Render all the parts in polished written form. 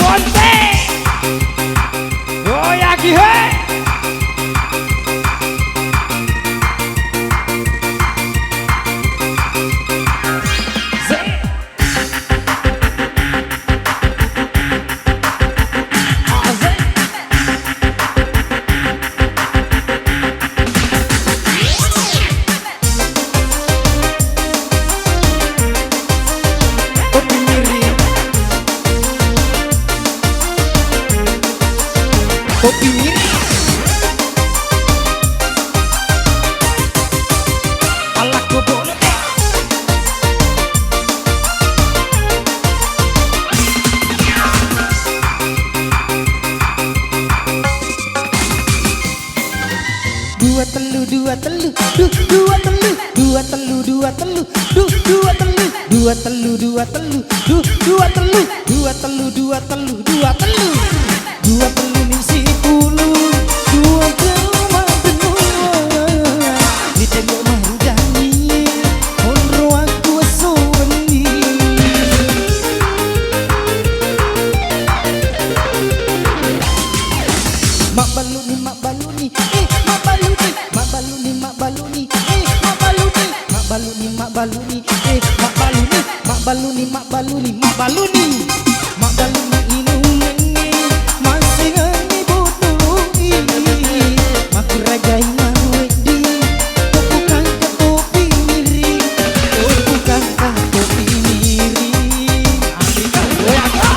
Bonte goyaki he. Kopi mirip ala kobol dua telu dua telu dua telu dua telu dua telu dua telu dua telu dua telu dua telu dua telu dua telu dua telu dua telu misi pulu dua telu mah benua di tembok mah rudani honro aku asoni mak baluni mak baluni mak baluni mak baluni mak baluni mak baluni mak baluni mak baluni mak baluni mak baluni mak baluni mak baluni mak baluni inung masih ngani butului mak rajai marwedi bukan ke kopi miring bukan ke kopi miring Afrika goyaka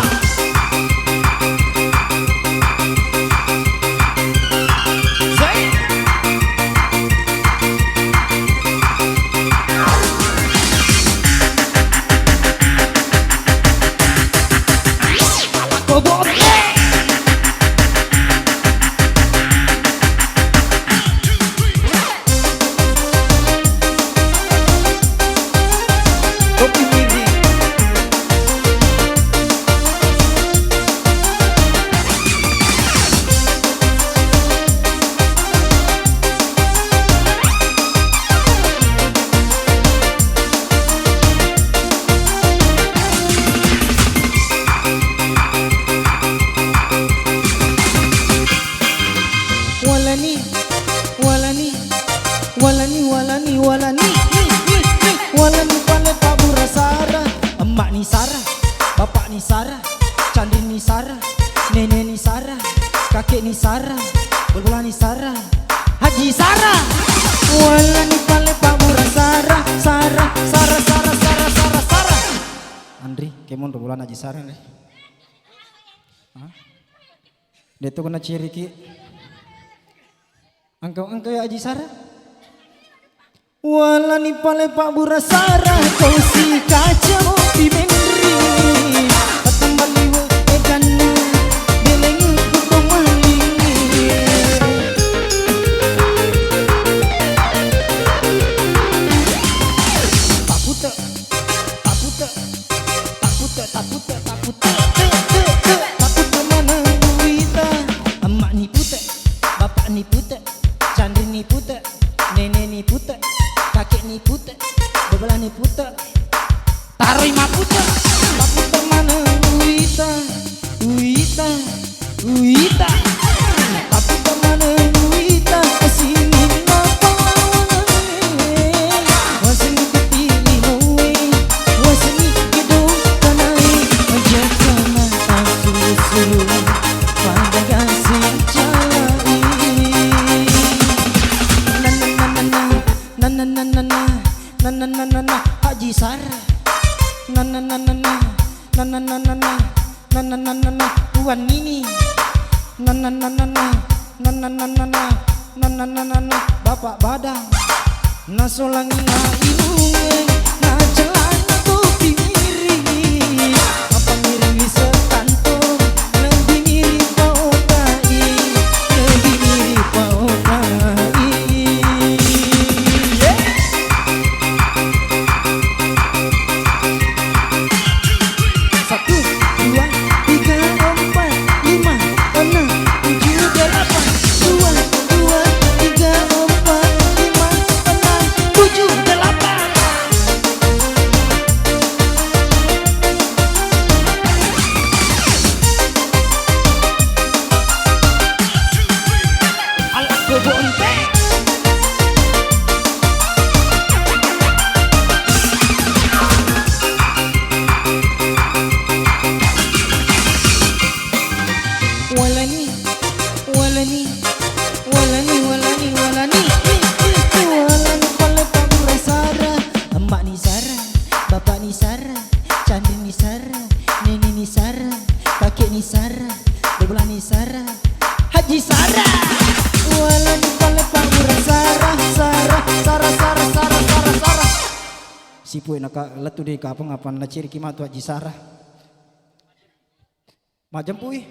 walani pale Pak Burasara emak ni Sarah bapak ni Sarah Candi ni Sarah nenek ni Sarah kakek ni Sarah belah ni Sarah Haji Sarah walani pale Pak Burasara Sarah Sarah Sarah Sarah Sarah Sarah Andri kemon bulan Haji Sarah nih dia tuh kena ciri ki engkau ya Haji Sarah walani pale Pak Burasara kau si kacau di menri patambali we egana beleng ku malingi taputa taputa taputa taputa taputa taputa mana wita emak ni puta bapak ni puta Chandri ni puta nenek ni puta kakek ni puta bebelah ni puta taruh ma puta puta mana wita wita wita puta mana wita kesini ngapa wasini ketili noe wasini kedo tanai ajakana aku suruh pada kasih jalai na Haji Sarah na Puan Mini na Bapak Badang na solangi na inunge na celana topi miring apa miring setanto lebih mirip Paukai lebih mirip Paukai Sipu naka letu di kapang apa na ciri kima tu Haji Sarah. Majam pui.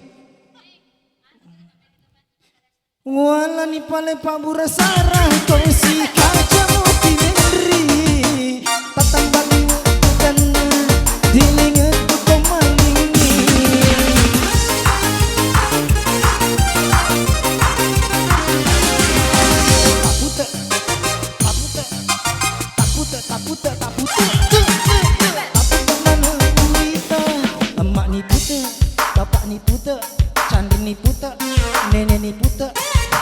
Wala ni pale pabura Sarah kau si kaca mopi memberi tatang balu dan dilinget tu malingi. Tapute, tapute, tapute, tapute, tapute, tapute mana uita, emak ni pute, bapak ni pute, candi ni pute, nenek ni pute.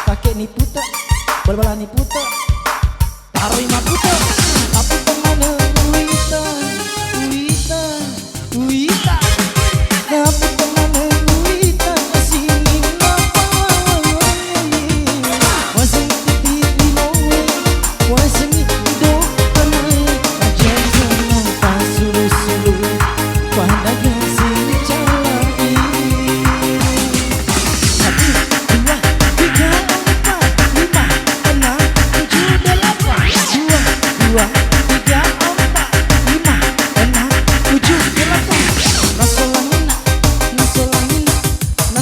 Kakek ni puta, bal-bala ni puta, taruh lima puta, tapi kemana Wita, Wita, Wita, tapi kemana Wita, sini napa, waseng titi limowe, waseng itu tanai, aja jangan pasulu-sulu, pada sini calai.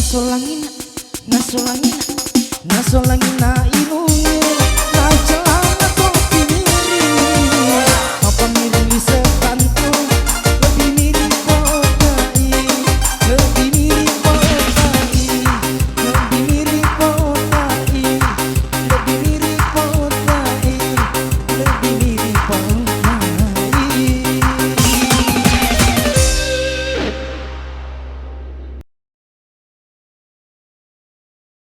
Nasolangina, nasolangina, nasolangina inung.